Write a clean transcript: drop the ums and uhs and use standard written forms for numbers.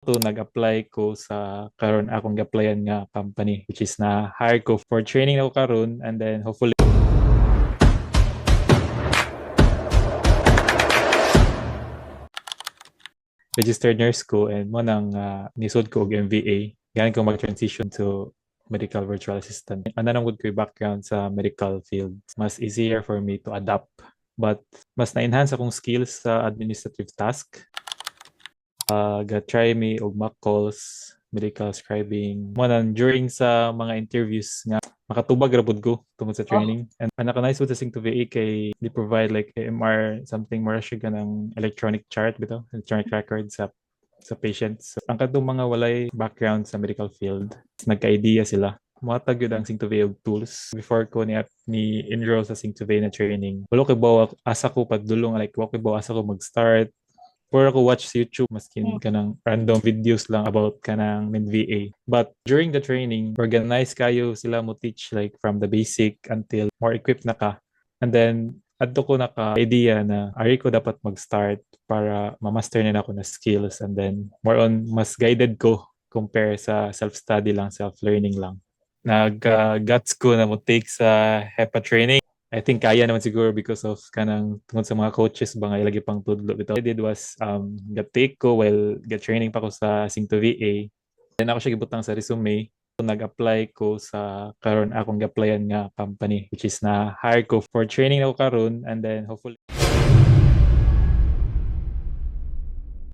to nag-apply ko sa karon akong gi-applyan nga company which is na hire ko for training ako karon and then hopefully registered nurse ko and mo nang nisod ko og MVA ganin ko mag-transition to medical virtual assistant. Ano nang good ko yung background sa medical field. Mas easier for me to adapt. But mas na-enhance akong skills sa administrative task. Ga-try me og mock calls, medical scribing. Mo nang during sa mga interviews nga makatubag ra pud ko tungod sa training. And naka-nice with sa Sing to VA kay they provide like AMR something more siya ganang electronic chart bitaw, electronic record sa patients. So, ang kadtong mga walay background sa medical field, nagka-idea sila. Matag yun ang Sing2V og tools. Before ko ni enroll sa Sing2V na training, wala kay bawa asa ko padulong like wala kay bawa asa ko mag-start. Or ako watch sa YouTube maskin kanang random videos lang about kanang MinVA. But during the training, organized kayo sila mo teach like from the basic until more equipped na ka. And then adto ko naka-idea na ari ko dapat mag-start para ma-master na ako na skills and then more on mas guided ko compare sa self-study lang, self-learning lang. Nag-guts ko na mo take sa HEPA training. I think kaya naman siguro because of kanang tungod sa mga coaches ba nga ilagi pang tudlo bitaw. I did was ga-take ko while ga-training pa ko sa Sing2VA. Then ako siya gibutang sa resume. Nag-apply ko sa karon akong gi-applyan nga company which is na hire ko for training ako karon and then hopefully